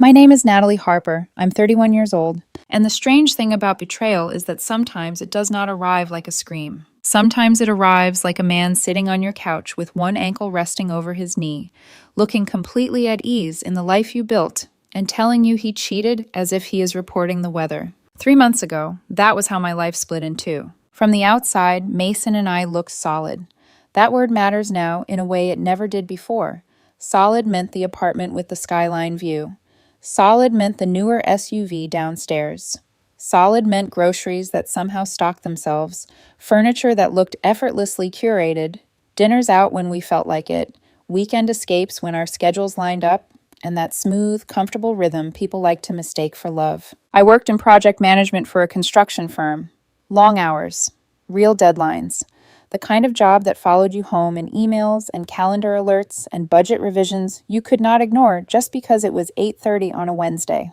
My name is Natalie Harper. I'm 31 years old. And the strange thing about betrayal is that sometimes it does not arrive like a scream. Sometimes it arrives like a man sitting on your couch with one ankle resting over his knee, looking completely at ease in the life you built, and telling you he cheated as if he is reporting the weather. 3 months ago, that was how my life split in two. From the outside, Mason and I looked solid. That word matters now in a way it never did before. Solid meant the apartment with the skyline view. Solid meant the newer SUV downstairs. Solid meant groceries that somehow stocked themselves, furniture that looked effortlessly curated, dinners out when we felt like it, weekend escapes when our schedules lined up, and that smooth, comfortable rhythm people like to mistake for love. I worked in project management for a construction firm. Long hours, real deadlines. The kind of job that followed you home in emails and calendar alerts and budget revisions you could not ignore just because it was 8:30 on a Wednesday.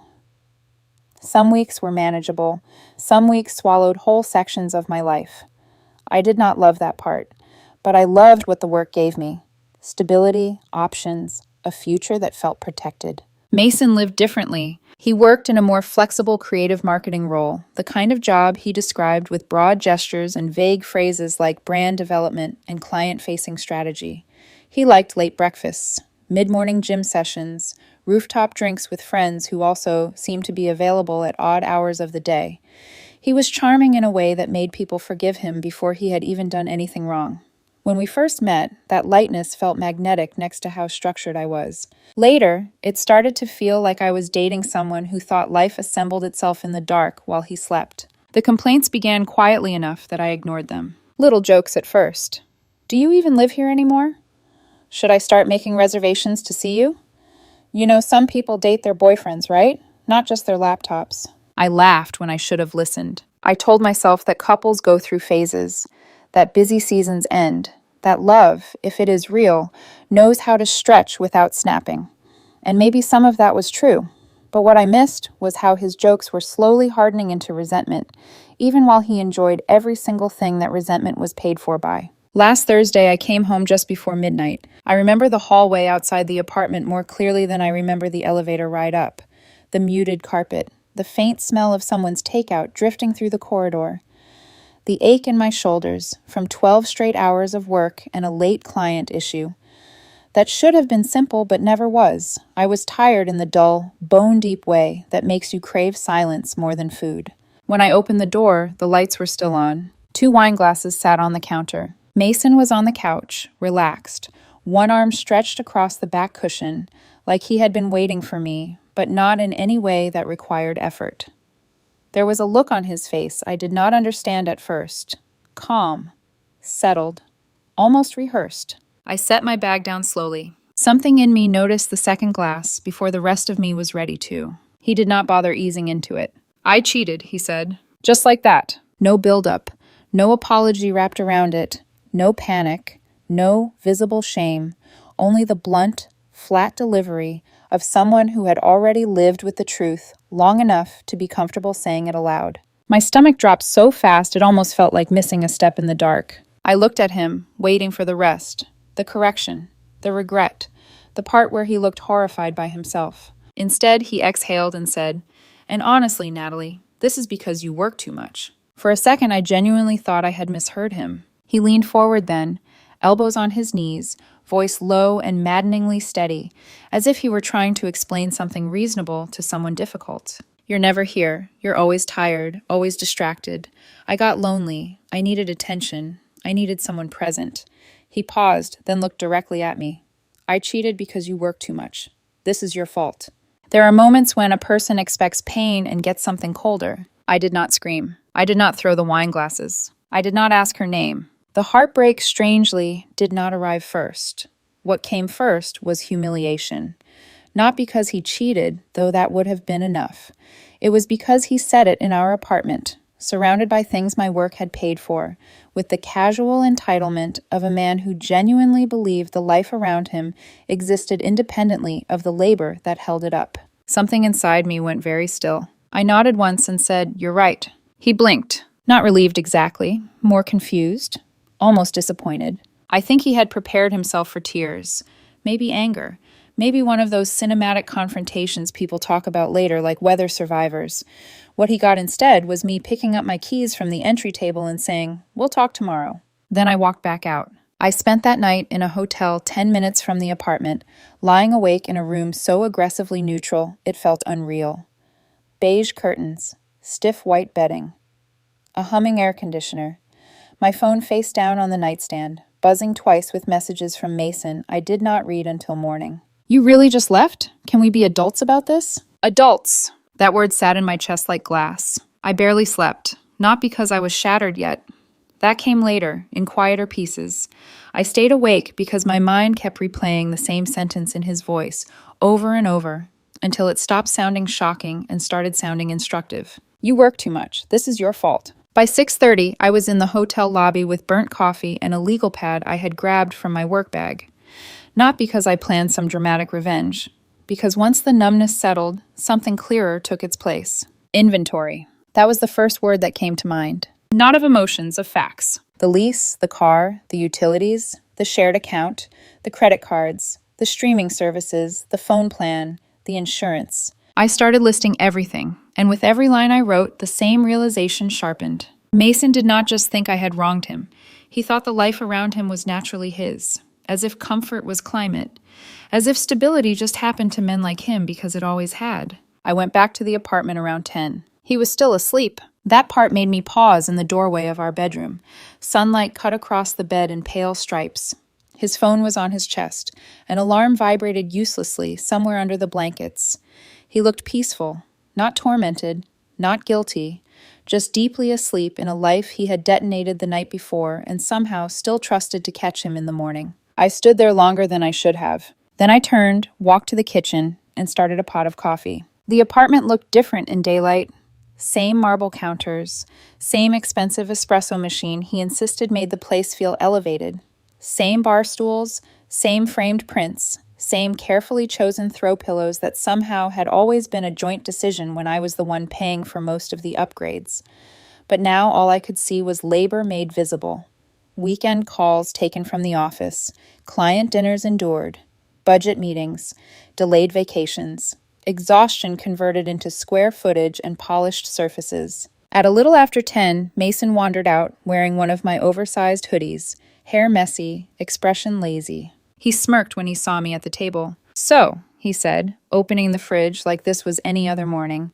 Some weeks were manageable. Some weeks swallowed whole sections of my life. I did not love that part, but I loved what the work gave me. Stability, options, a future that felt protected. Mason lived differently. He worked in a more flexible creative marketing role, the kind of job he described with broad gestures and vague phrases like brand development and client-facing strategy. He liked late breakfasts, mid-morning gym sessions, rooftop drinks with friends who also seemed to be available at odd hours of the day. He was charming in a way that made people forgive him before he had even done anything wrong. When we first met, that lightness felt magnetic next to how structured I was. Later, it started to feel like I was dating someone who thought life assembled itself in the dark while he slept. The complaints began quietly enough that I ignored them. Little jokes at first. Do you even live here anymore? Should I start making reservations to see you? You know, some people date their boyfriends, right? Not just their laptops. I laughed when I should have listened. I told myself that couples go through phases, that busy seasons end, that love, if it is real, knows how to stretch without snapping. And maybe some of that was true, but what I missed was how his jokes were slowly hardening into resentment, even while he enjoyed every single thing that resentment was paid for by. Last Thursday, I came home just before midnight. I remember the hallway outside the apartment more clearly than I remember the elevator ride up. The muted carpet, the faint smell of someone's takeout drifting through the corridor. The ache in my shoulders from 12 straight hours of work and a late client issue. That should have been simple but never was. I was tired in the dull, bone-deep way that makes you crave silence more than food. When I opened the door, the lights were still on. 2 wine glasses sat on the counter. Mason was on the couch, relaxed, one arm stretched across the back cushion, like he had been waiting for me, but not in any way that required effort. There was a look on his face I did not understand at first. Calm, settled, almost rehearsed. I set my bag down slowly. Something in me noticed the second glass before the rest of me was ready to. He did not bother easing into it. I cheated, he said. Just like that. No build-up, no apology wrapped around it, no panic, no visible shame, only the blunt, flat delivery of someone who had already lived with the truth long enough to be comfortable saying it aloud. My stomach dropped so fast it almost felt like missing a step in the dark. I looked at him, waiting for the rest, the correction, the regret, the part where he looked horrified by himself. Instead, he exhaled and said, "And honestly, Natalie, this is because you work too much." For a second, I genuinely thought I had misheard him. He leaned forward then, elbows on his knees, voice low and maddeningly steady, as if he were trying to explain something reasonable to someone difficult. "You're never here. You're always tired, always distracted. I got lonely. I needed attention. I needed someone present." He paused, then looked directly at me. "I cheated because you work too much. This is your fault." There are moments when a person expects pain and gets something colder. I did not scream. I did not throw the wine glasses. I did not ask her name. The heartbreak, strangely, did not arrive first. What came first was humiliation. Not because he cheated, though that would have been enough. It was because he said it in our apartment, surrounded by things my work had paid for, with the casual entitlement of a man who genuinely believed the life around him existed independently of the labor that held it up. Something inside me went very still. I nodded once and said, "You're right." He blinked, not relieved exactly, more confused, almost disappointed. I think he had prepared himself for tears, maybe anger, Maybe one of those cinematic confrontations people talk about later, like Weather Survivors. What he got instead was me picking up my keys from the entry table and saying, "We'll talk tomorrow." Then I walked back out. I spent that night in a hotel 10 minutes from the apartment, lying awake in a room so aggressively neutral it felt unreal. Beige curtains, stiff white bedding, a humming air conditioner, my phone face down on the nightstand, buzzing twice with messages from Mason I did not read until morning. "You really just left? Can we be adults about this?" Adults! That word sat in my chest like glass. I barely slept, not because I was shattered yet. That came later, in quieter pieces. I stayed awake because my mind kept replaying the same sentence in his voice, over and over, until it stopped sounding shocking and started sounding instructive. "You work too much. This is your fault." By 6:30, I was in the hotel lobby with burnt coffee and a legal pad I had grabbed from my work bag. Not because I planned some dramatic revenge, because once the numbness settled, something clearer took its place. Inventory. That was the first word that came to mind. Not of emotions, of facts. The lease, the car, the utilities, the shared account, the credit cards, the streaming services, the phone plan, the insurance. I started listing everything, and with every line I wrote, the same realization sharpened. Mason did not just think I had wronged him. He thought the life around him was naturally his, as if comfort was climate, as if stability just happened to men like him because it always had. I went back to the apartment around 10. He was still asleep. That part made me pause in the doorway of our bedroom. Sunlight cut across the bed in pale stripes. His phone was on his chest. An alarm vibrated uselessly somewhere under the blankets. He looked peaceful, not tormented, not guilty, just deeply asleep in a life he had detonated the night before and somehow still trusted to catch him in the morning. I stood there longer than I should have. Then I turned, walked to the kitchen, and started a pot of coffee. The apartment looked different in daylight. Same marble counters, same expensive espresso machine he insisted made the place feel elevated. Same bar stools, same framed prints, same carefully chosen throw pillows that somehow had always been a joint decision when I was the one paying for most of the upgrades. But now all I could see was labor made visible. Weekend calls taken from the office, client dinners endured, budget meetings, delayed vacations. Exhaustion converted into square footage and polished surfaces. At a little after 10, Mason wandered out, wearing one of my oversized hoodies, hair messy, expression lazy. He smirked when he saw me at the table. "So," he said, opening the fridge like this was any other morning.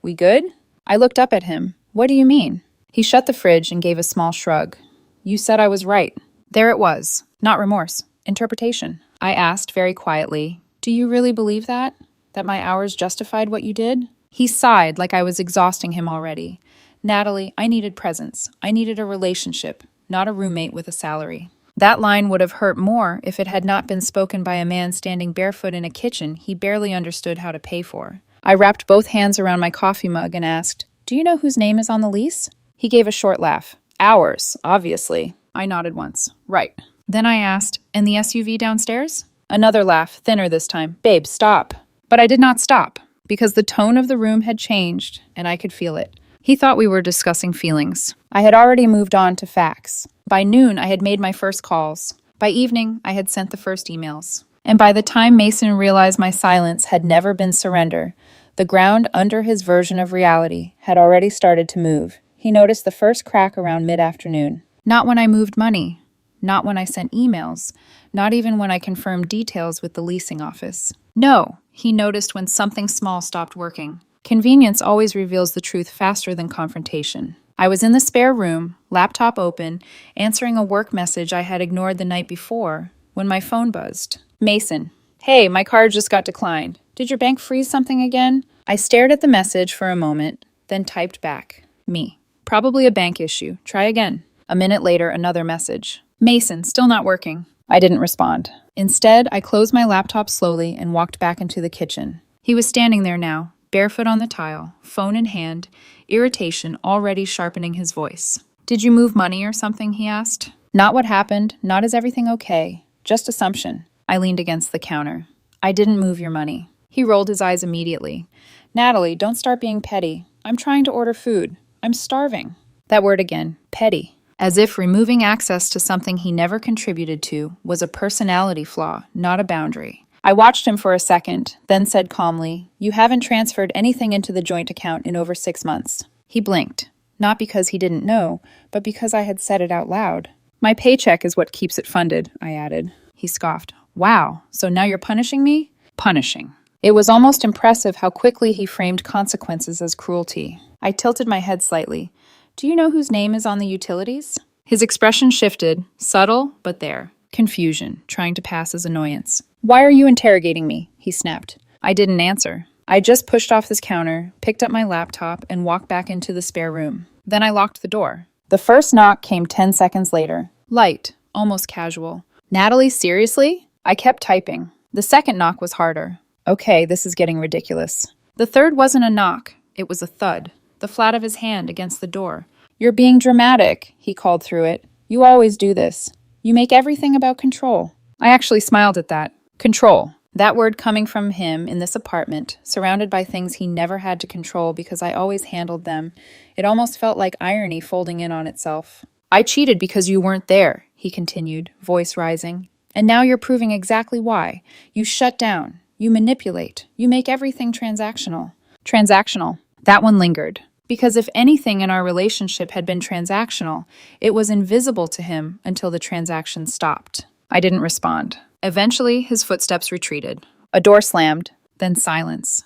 "We good?" I looked up at him. "What do you mean?" He shut the fridge and gave a small shrug. "You said I was right." There it was. Not remorse. Interpretation. I asked very quietly, "Do you really believe that? That my hours justified what you did?" He sighed like I was exhausting him already. "Natalie, I needed presence. I needed a relationship, not a roommate with a salary." That line would have hurt more if it had not been spoken by a man standing barefoot in a kitchen he barely understood how to pay for. I wrapped both hands around my coffee mug and asked, "Do you know whose name is on the lease?" He gave a short laugh. "Ours, obviously." I nodded once. "Right." Then I asked, "And the SUV downstairs?" Another laugh, thinner this time. "Babe, stop." But I did not stop, because the tone of the room had changed, and I could feel it. He thought we were discussing feelings. I had already moved on to facts. By noon, I had made my first calls. By evening, I had sent the first emails. And by the time Mason realized my silence had never been surrender, the ground under his version of reality had already started to move. He noticed the first crack around mid-afternoon. Not when I moved money. Not when I sent emails. Not even when I confirmed details with the leasing office. No, he noticed when something small stopped working. Convenience always reveals the truth faster than confrontation. I was in the spare room, laptop open, answering a work message I had ignored the night before, when my phone buzzed. "Mason. Hey, my card just got declined. Did your bank freeze something again?" I stared at the message for a moment, then typed back. Me. "Probably a bank issue. Try again." A minute later, another message. "Mason, still not working." I didn't respond. Instead, I closed my laptop slowly and walked back into the kitchen. He was standing there now, barefoot on the tile, phone in hand, irritation already sharpening his voice. "Did you move money or something?" he asked. Not what happened, not is everything okay, just assumption. I leaned against the counter. "I didn't move your money." He rolled his eyes immediately. "Natalie, don't start being petty. I'm trying to order food. I'm starving." That word again, petty. As if removing access to something he never contributed to was a personality flaw, not a boundary. I watched him for a second, then said calmly, "You haven't transferred anything into the joint account in over 6 months." He blinked, not because he didn't know, but because I had said it out loud. "My paycheck is what keeps it funded," I added. He scoffed. "Wow, so now you're punishing me?" Punishing. It was almost impressive how quickly he framed consequences as cruelty. I tilted my head slightly. "Do you know whose name is on the utilities?" His expression shifted, subtle, but there. Confusion, trying to pass as annoyance. "Why are you interrogating me?" he snapped. I didn't answer. I just pushed off this counter, picked up my laptop, and walked back into the spare room. Then I locked the door. The first knock came 10 seconds later. Light, almost casual. "Natalie, seriously?" I kept typing. The second knock was harder. Okay, this is getting ridiculous. The third wasn't a knock. It was a thud, the flat of his hand against the door. "You're being dramatic," he called through it. "You always do this. You make everything about control." I actually smiled at that. Control. That word coming from him in this apartment, surrounded by things he never had to control because I always handled them. It almost felt like irony folding in on itself. "I cheated because you weren't there," he continued, voice rising. "And now you're proving exactly why. You shut down. You manipulate. You make everything transactional." Transactional. That one lingered. Because if anything in our relationship had been transactional, it was invisible to him until the transaction stopped. I didn't respond. Eventually, his footsteps retreated. A door slammed, then silence.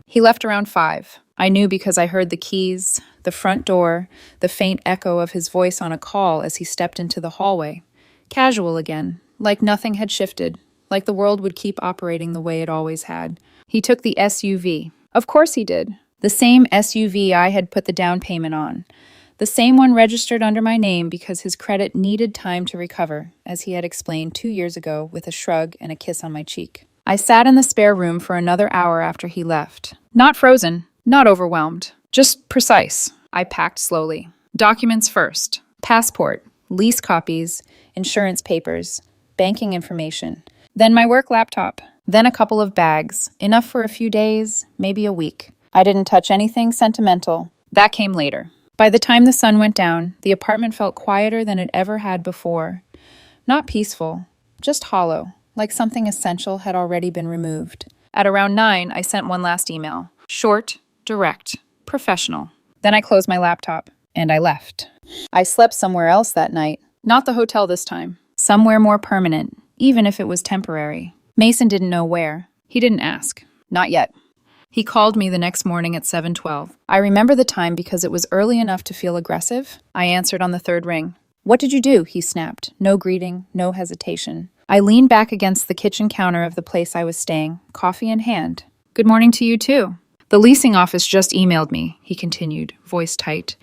He left around 5. I knew because I heard the keys, the front door, the faint echo of his voice on a call as he stepped into the hallway. Casual again, like nothing had shifted, like the world would keep operating the way it always had. He took the SUV. Of course he did. The same SUV I had put the down payment on. The same one registered under my name because his credit needed time to recover, as he had explained 2 years ago with a shrug and a kiss on my cheek. I sat in the spare room for another hour after he left. Not frozen, not overwhelmed, just precise. I packed slowly. Documents first. Passport, lease copies, insurance papers, banking information. Then my work laptop. Then a couple of bags, enough for a few days, maybe a week. I didn't touch anything sentimental. That came later. By the time the sun went down, the apartment felt quieter than it ever had before. Not peaceful, just hollow, like something essential had already been removed. At around 9, I sent one last email. Short, direct, professional. Then I closed my laptop, and I left. I slept somewhere else that night. Not the hotel this time. Somewhere more permanent, even if it was temporary. Mason didn't know where. He didn't ask. Not yet. He called me the next morning at 7:12. I remember the time because it was early enough to feel aggressive. I answered on the third ring. "What did you do?" he snapped. No greeting, no hesitation. I leaned back against the kitchen counter of the place I was staying, coffee in hand. "Good morning to you, too." "The leasing office just emailed me," he continued, voice tight.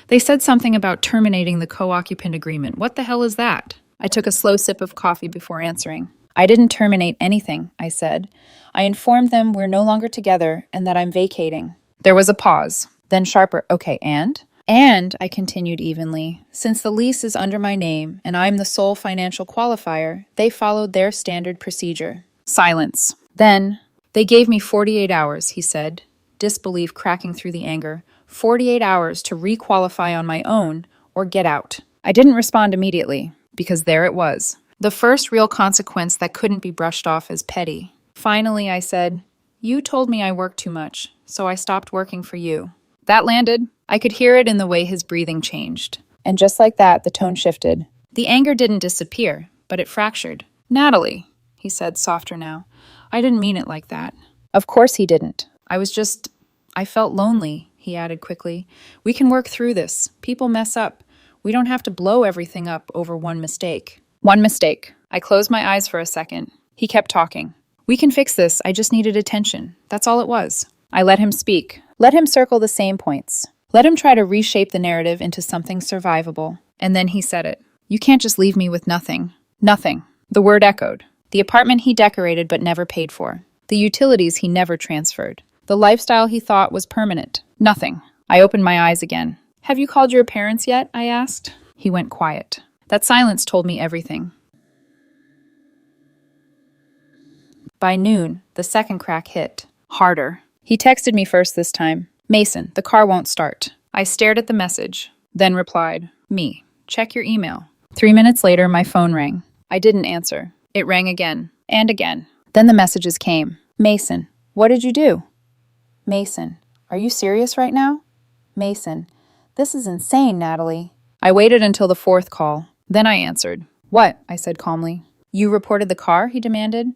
"They said something about terminating the co-occupant agreement. What the hell is that?" I took a slow sip of coffee before answering. "I didn't terminate anything," I said. "I informed them we're no longer together and that I'm vacating." There was a pause, then sharper, "Okay, and?" "And," I continued evenly, "since the lease is under my name and I'm the sole financial qualifier, they followed their standard procedure." Silence. Then, "They gave me 48 hours, he said, disbelief cracking through the anger. 48 hours to re-qualify on my own or get out. I didn't respond immediately, because there it was. The first real consequence that couldn't be brushed off as petty. Finally, I said, "You told me I worked too much, so I stopped working for you." That landed. I could hear it in the way his breathing changed. And just like that, the tone shifted. The anger didn't disappear, but it fractured. "Natalie," he said, softer now, "I didn't mean it like that." Of course he didn't. I felt lonely, he added quickly. "We can work through this. People mess up. We don't have to blow everything up over one mistake." One mistake. I closed my eyes for a second. He kept talking. "We can fix this. I just needed attention. That's all it was." I let him speak. Let him circle the same points. Let him try to reshape the narrative into something survivable. And then he said it. "You can't just leave me with nothing." Nothing. The word echoed. The apartment he decorated but never paid for. The utilities he never transferred. The lifestyle he thought was permanent. Nothing. I opened my eyes again. "Have you called your parents yet?" I asked. He went quiet. That silence told me everything. By noon, the second crack hit. Harder. He texted me first this time. "Mason, the car won't start." I stared at the message, then replied, "Me. Check your email." 3 minutes later, my phone rang. I didn't answer. It rang again, and again. Then the messages came. Mason, what did you do? Mason, are you serious right now? Mason, this is insane, Natalie. I waited until the fourth call. Then I answered. What? I said calmly. You reported the car? He demanded.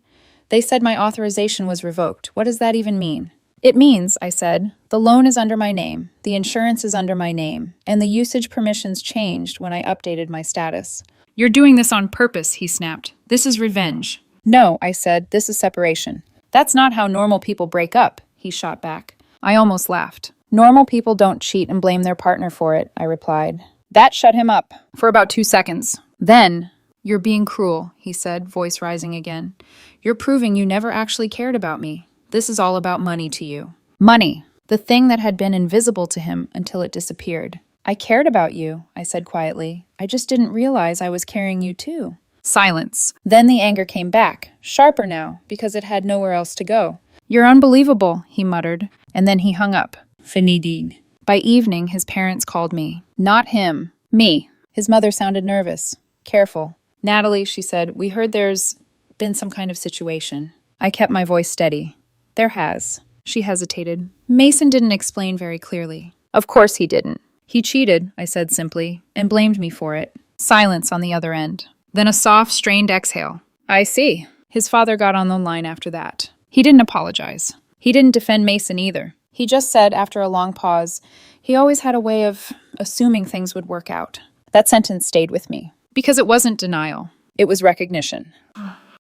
They said my authorization was revoked. What does that even mean? It means, I said, the loan is under my name, the insurance is under my name, and the usage permissions changed when I updated my status. You're doing this on purpose, he snapped. This is revenge. No, I said, this is separation. That's not how normal people break up, he shot back. I almost laughed. Normal people don't cheat and blame their partner for it, I replied. That shut him up for about 2 seconds. Then, you're being cruel, he said, voice rising again. You're proving you never actually cared about me. This is all about money to you. Money, the thing that had been invisible to him until it disappeared. I cared about you, I said quietly. I just didn't realize I was carrying you too. Silence. Then the anger came back, sharper now, because it had nowhere else to go. You're unbelievable, he muttered, and then he hung up. Finality. By evening, his parents called me. Not him. Me. His mother sounded nervous. Careful. Natalie, she said, we heard there's been some kind of situation. I kept my voice steady. There has. She hesitated. Mason didn't explain very clearly. Of course he didn't. He cheated, I said simply, and blamed me for it. Silence on the other end. Then a soft, strained exhale. I see. His father got on the line after that. He didn't apologize. He didn't defend Mason either. He just said, after a long pause, he always had a way of assuming things would work out. That sentence stayed with me. Because it wasn't denial. It was recognition.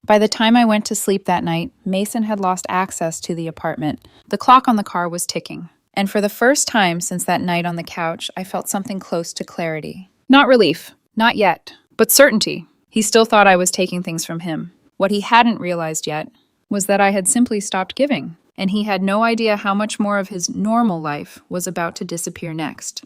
By the time I went to sleep that night, Mason had lost access to the apartment. The clock on the car was ticking. And for the first time since that night on the couch, I felt something close to clarity. Not relief. Not yet. But certainty. He still thought I was taking things from him. What he hadn't realized yet was that I had simply stopped giving, and he had no idea how much more of his normal life was about to disappear next.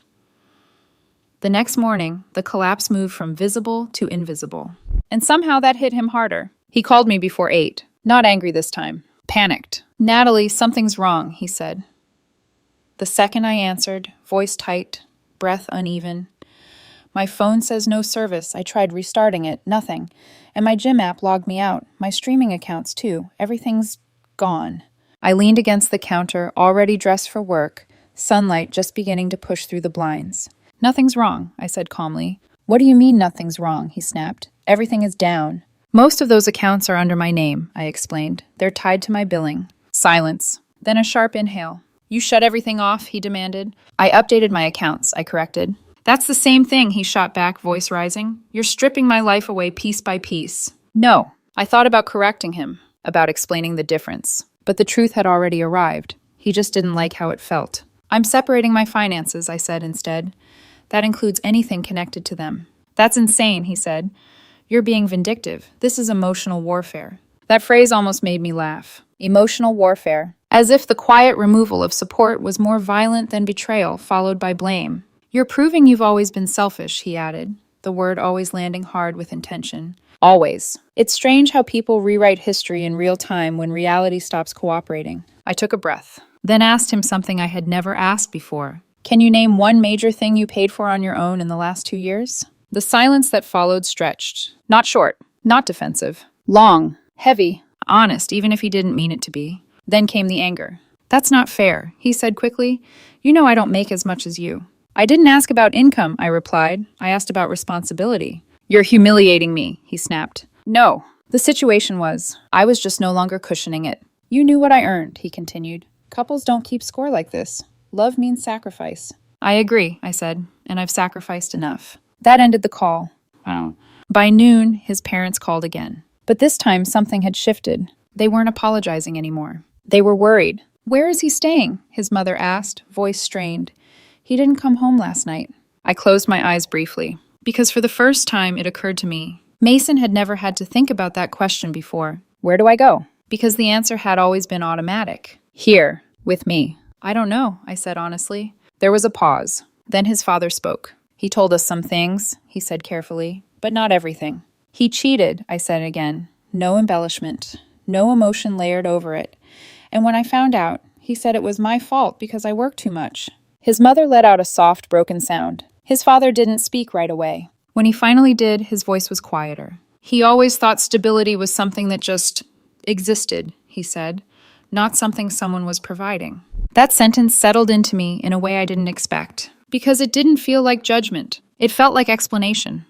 The next morning, the collapse moved from visible to invisible. And somehow that hit him harder. He called me before 8, not angry this time, panicked. Natalie, something's wrong, he said. The second I answered, voice tight, breath uneven. My phone says no service. I tried restarting it, nothing. And my gym app logged me out. My streaming accounts too. Everything's gone. I leaned against the counter, already dressed for work, sunlight just beginning to push through the blinds. Nothing's wrong, I said calmly. What do you mean nothing's wrong, he snapped. Everything is down. Most of those accounts are under my name, I explained. They're tied to my billing. Silence. Then a sharp inhale. You shut everything off, he demanded. I updated my accounts, I corrected. That's the same thing, he shot back, voice rising. You're stripping my life away piece by piece. No. I thought about correcting him, about explaining the difference. But the truth had already arrived. He just didn't like how it felt. I'm separating my finances, I said instead. That includes anything connected to them. That's insane, he said. You're being vindictive. This is emotional warfare. That phrase almost made me laugh. Emotional warfare. As if the quiet removal of support was more violent than betrayal, followed by blame. You're proving you've always been selfish, he added, the word always landing hard with intention. Always. It's strange how people rewrite history in real time when reality stops cooperating. I took a breath, then asked him something I had never asked before. Can you name one major thing you paid for on your own in the last 2 years? The silence that followed stretched. Not short, not defensive. Long, heavy, honest, even if he didn't mean it to be. Then came the anger. That's not fair, he said quickly. You know I don't make as much as you. I didn't ask about income, I replied. I asked about responsibility. You're humiliating me, he snapped. No. The situation was, I was just no longer cushioning it. You knew what I earned, he continued. Couples don't keep score like this. Love means sacrifice. I agree, I said, and I've sacrificed enough. That ended the call. Wow. By noon, his parents called again. But this time, something had shifted. They weren't apologizing anymore. They were worried. Where is he staying? His mother asked, voice strained. He didn't come home last night. I closed my eyes briefly, because for the first time it occurred to me, Mason had never had to think about that question before. Where do I go? Because the answer had always been automatic. Here, with me. I don't know, I said honestly. There was a pause. Then his father spoke. He told us some things, he said carefully, but not everything. He cheated, I said again. No embellishment. No emotion layered over it. And when I found out, he said it was my fault because I worked too much. His mother let out a soft, broken sound. His father didn't speak right away. When he finally did, his voice was quieter. He always thought stability was something that just existed, he said, not something someone was providing. That sentence settled into me in a way I didn't expect, because it didn't feel like judgment. It felt like explanation.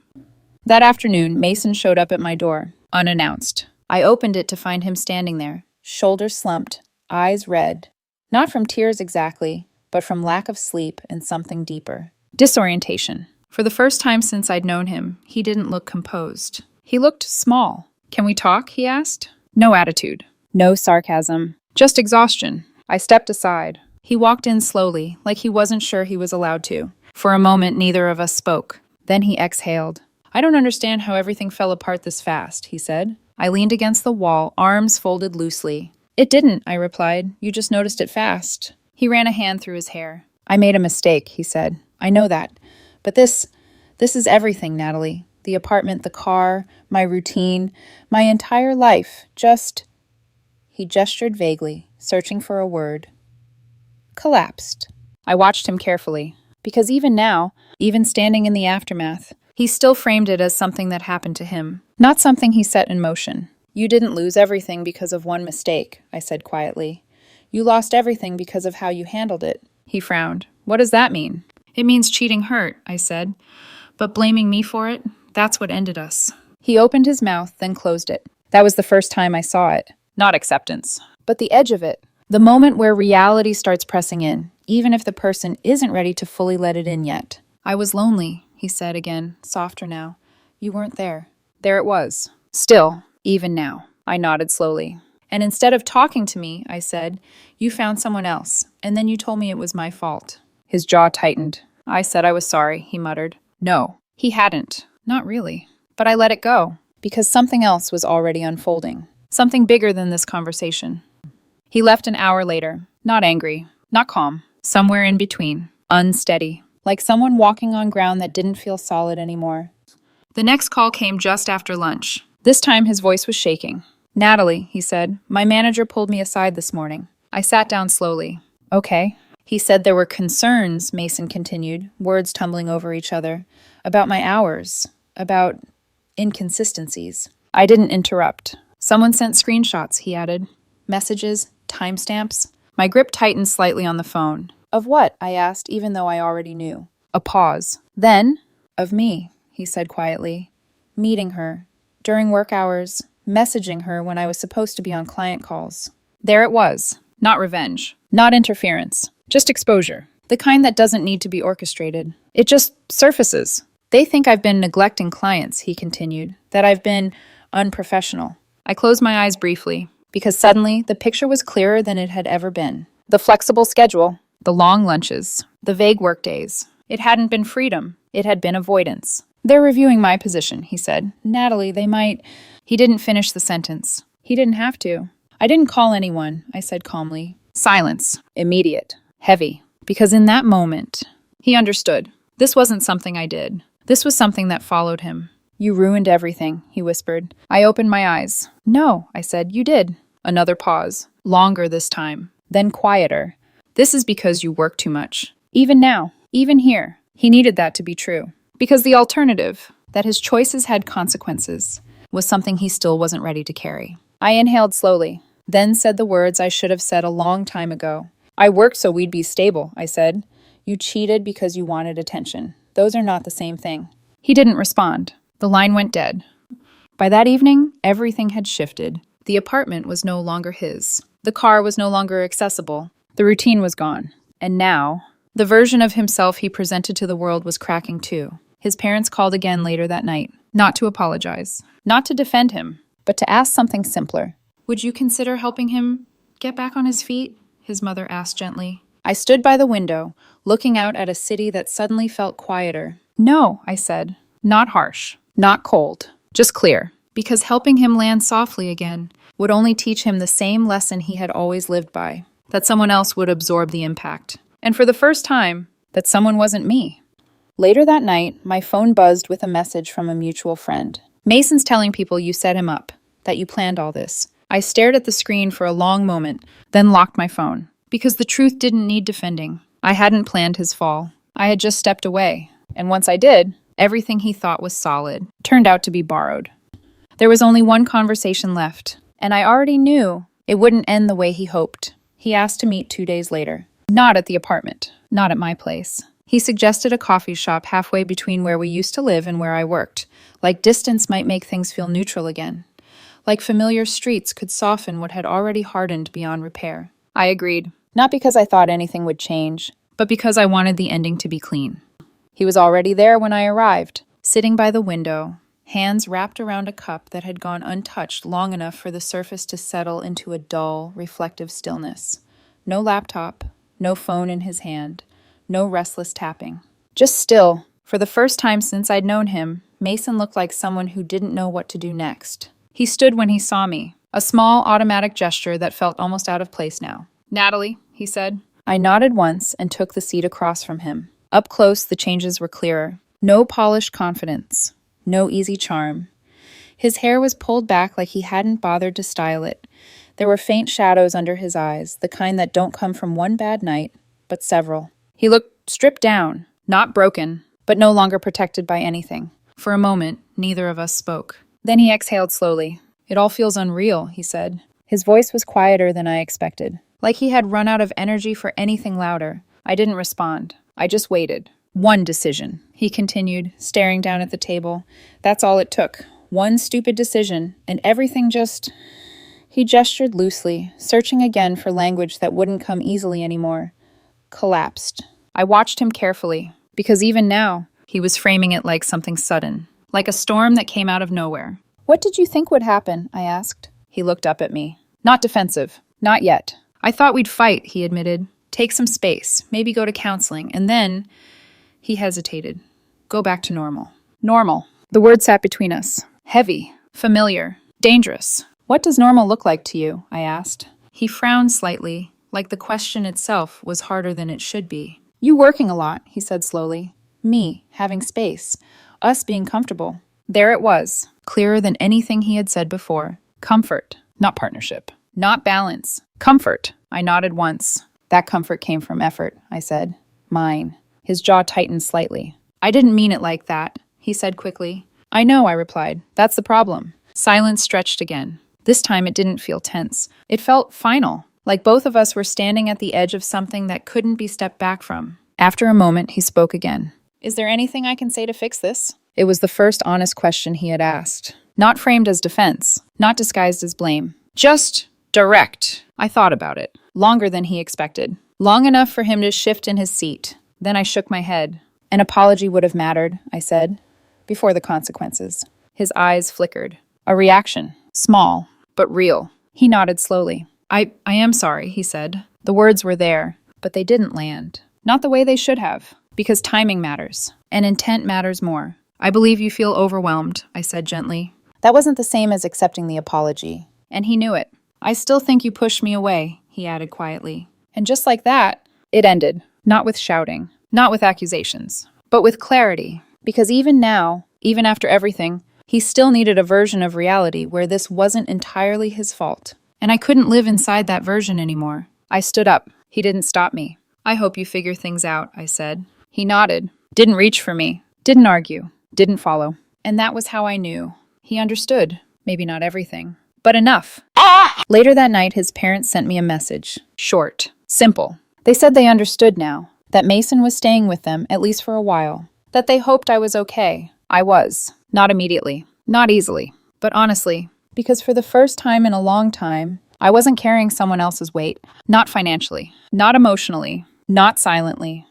That afternoon, Mason showed up at my door, unannounced. I opened it to find him standing there, shoulders slumped, eyes red. Not from tears exactly, but from lack of sleep and something deeper. Disorientation. For the first time since I'd known him, he didn't look composed. He looked small. "Can we talk?" he asked. No attitude. No sarcasm. Just exhaustion. I stepped aside. He walked in slowly, like he wasn't sure he was allowed to. For a moment, neither of us spoke. Then he exhaled. "I don't understand how everything fell apart this fast," he said. I leaned against the wall, arms folded loosely. "It didn't," I replied. "You just noticed it fast." He ran a hand through his hair. "I made a mistake," he said. "I know that. But this is everything, Natalie. The apartment, the car, my routine, my entire life. Just—" He gestured vaguely, searching for a word. "Collapsed." I watched him carefully, because even now, even standing in the aftermath, he still framed it as something that happened to him, not something he set in motion. "You didn't lose everything because of one mistake," I said quietly. "You lost everything because of how you handled it." He frowned. "What does that mean?" "It means cheating hurt," I said. "But blaming me for it, that's what ended us." He opened his mouth, then closed it. That was the first time I saw it. Not acceptance, but the edge of it. The moment where reality starts pressing in, even if the person isn't ready to fully let it in yet. "I was lonely," he said again, softer now. "You weren't there." There it was. Still, even now. I nodded slowly. "And instead of talking to me," I said, "you found someone else, and then you told me it was my fault." His jaw tightened. I said I was sorry, he muttered. No, he hadn't. Not really. But I let it go, because something else was already unfolding. Something bigger than this conversation. He left an hour later, not angry, not calm, somewhere in between, unsteady, like someone walking on ground that didn't feel solid anymore. The next call came just after lunch. This time his voice was shaking. "Natalie," he said, "my manager pulled me aside this morning." I sat down slowly. "Okay." He said there were concerns, Mason continued, words tumbling over each other, about my hours, about inconsistencies. I didn't interrupt. "Someone sent screenshots," he added. "Messages, timestamps." My grip tightened slightly on the phone. "Of what?" I asked, even though I already knew. A pause. Then, "Of me," he said quietly. "Meeting her. During work hours. Messaging her when I was supposed to be on client calls." There it was. Not revenge. Not interference. Just exposure. The kind that doesn't need to be orchestrated. It just surfaces. "They think I've been neglecting clients," he continued. "That I've been unprofessional." I closed my eyes briefly, because suddenly the picture was clearer than it had ever been. The flexible schedule, the long lunches, the vague work days. It hadn't been freedom. It had been avoidance. "They're reviewing my position," he said. "Natalie, they might—" He didn't finish the sentence. He didn't have to. "I didn't call anyone," I said calmly. Silence. Immediate. Heavy. Because in that moment, he understood. This wasn't something I did. This was something that followed him. "You ruined everything," he whispered. I opened my eyes. "No," I said, "you did." Another pause. Longer this time. Then quieter. "This is because you work too much. Even now. Even here." He needed that to be true. Because the alternative, that his choices had consequences, was something he still wasn't ready to carry. I inhaled slowly, then said the words I should have said a long time ago. "I worked so we'd be stable," I said. "You cheated because you wanted attention. Those are not the same thing." He didn't respond. The line went dead. By that evening, everything had shifted. The apartment was no longer his. The car was no longer accessible. The routine was gone. And now, the version of himself he presented to the world was cracking too. His parents called again later that night, not to apologize, not to defend him, but to ask something simpler. "Would you consider helping him get back on his feet?" his mother asked gently. I stood by the window, looking out at a city that suddenly felt quieter. "No," I said. Not harsh, not cold, just clear. Because helping him land softly again would only teach him the same lesson he had always lived by, that someone else would absorb the impact. And for the first time, that someone wasn't me. Later that night, my phone buzzed with a message from a mutual friend. "Mason's telling people you set him up, that you planned all this." I stared at the screen for a long moment, then locked my phone. Because the truth didn't need defending. I hadn't planned his fall. I had just stepped away. And once I did, everything he thought was solid turned out to be borrowed. There was only one conversation left. And I already knew it wouldn't end the way he hoped. He asked to meet 2 days later. Not at the apartment, not at my place. He suggested a coffee shop halfway between where we used to live and where I worked. Like distance might make things feel neutral again. Like familiar streets could soften what had already hardened beyond repair. I agreed, not because I thought anything would change, but because I wanted the ending to be clean. He was already there when I arrived, sitting by the window, hands wrapped around a cup that had gone untouched long enough for the surface to settle into a dull, reflective stillness. No laptop, no phone in his hand, no restless tapping. Just still. For the first time since I'd known him, Mason looked like someone who didn't know what to do next. He stood when he saw me, a small automatic gesture that felt almost out of place now. "Natalie," he said. I nodded once and took the seat across from him. Up close, the changes were clearer. No polished confidence, no easy charm. His hair was pulled back like he hadn't bothered to style it. There were faint shadows under his eyes, the kind that don't come from one bad night, but several. He looked stripped down, not broken, but no longer protected by anything. For a moment, neither of us spoke. Then he exhaled slowly. "It all feels unreal," he said. His voice was quieter than I expected, like he had run out of energy for anything louder. I didn't respond. I just waited. "One decision," he continued, staring down at the table. "That's all it took. One stupid decision, and everything just..." He gestured loosely, searching again for language that wouldn't come easily anymore. Collapsed. I watched him carefully, because even now, he was framing it like something sudden, like a storm that came out of nowhere. "What did you think would happen?" I asked. He looked up at me. "Not defensive. Not yet. I thought we'd fight," he admitted. "Take some space, maybe go to counseling, and then..." He hesitated. "Go back to normal." Normal. The word sat between us. Heavy. Familiar. Dangerous. "What does normal look like to you?" I asked. He frowned slightly, like the question itself was harder than it should be. "You working a lot," he said slowly. "Me, having space. Us being comfortable." There it was, clearer than anything he had said before. Comfort, not partnership. Not balance. Comfort. I nodded once. "That comfort came from effort," I said. "Mine." His jaw tightened slightly. "I didn't mean it like that," he said quickly. "I know," I replied. "That's the problem." Silence stretched again. This time it didn't feel tense. It felt final, like both of us were standing at the edge of something that couldn't be stepped back from. After a moment, he spoke again. "Is there anything I can say to fix this?" It was the first honest question he had asked. Not framed as defense, not disguised as blame. Just direct. I thought about it. Longer than he expected. Long enough for him to shift in his seat. Then I shook my head. "An apology would have mattered," I said, "before the consequences." His eyes flickered. "A reaction. Small, but real." He nodded slowly. I am sorry," he said. The words were there, but they didn't land. Not the way they should have, because timing matters, and intent matters more. "I believe you feel overwhelmed," I said gently. That wasn't the same as accepting the apology, and he knew it. "I still think you pushed me away," he added quietly. And just like that, it ended. Not with shouting, not with accusations, but with clarity. Because even now, even after everything, he still needed a version of reality where this wasn't entirely his fault. And I couldn't live inside that version anymore. I stood up. He didn't stop me. "I hope you figure things out," I said. He nodded. Didn't reach for me. Didn't argue. Didn't follow. And that was how I knew. He understood. Maybe not everything, but enough. Later that night, his parents sent me a message. Short. Simple. They said they understood now. That Mason was staying with them, at least for a while. That they hoped I was okay. I was. Not immediately. Not easily. But honestly, because for the first time in a long time, I wasn't carrying someone else's weight. Not financially. Not emotionally. Not silently.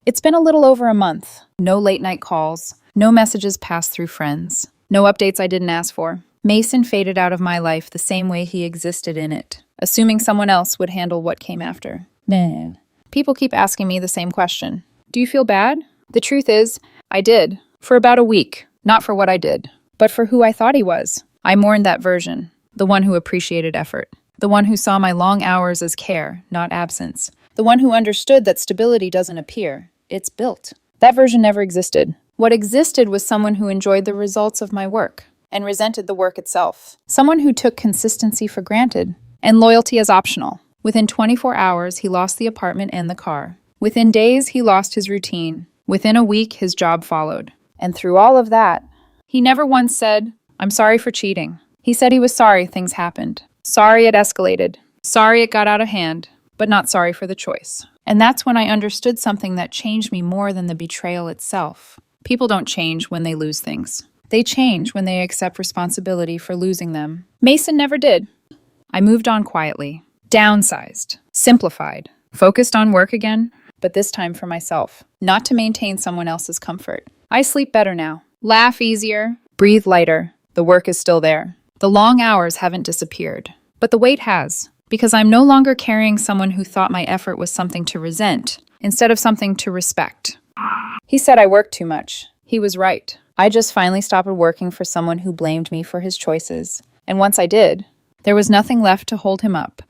It's been a little over a month. No late-night calls. No messages passed through friends. No updates I didn't ask for. Mason faded out of my life the same way he existed in it, assuming someone else would handle what came after. Man. People keep asking me the same question. Do you feel bad? The truth is, I did. For about a week. Not for what I did, but for who I thought he was. I mourned that version. The one who appreciated effort. The one who saw my long hours as care, not absence. The one who understood that stability doesn't appear. It's built. That version never existed. What existed was someone who enjoyed the results of my work and resented the work itself. Someone who took consistency for granted and loyalty as optional. Within 24 hours, he lost the apartment and the car. Within days, he lost his routine. Within a week, his job followed. And through all of that, he never once said, "I'm sorry for cheating." He said he was sorry things happened. Sorry it escalated. Sorry it got out of hand, but not sorry for the choice. And that's when I understood something that changed me more than the betrayal itself. People don't change when they lose things. They change when they accept responsibility for losing them. Mason never did. I moved on quietly, downsized, simplified, focused on work again, but this time for myself, not to maintain someone else's comfort. I sleep better now, laugh easier, breathe lighter. The work is still there. The long hours haven't disappeared, but the weight has, because I'm no longer carrying someone who thought my effort was something to resent, instead of something to respect. He said I worked too much. He was right. I just finally stopped working for someone who blamed me for his choices. And once I did, there was nothing left to hold him up.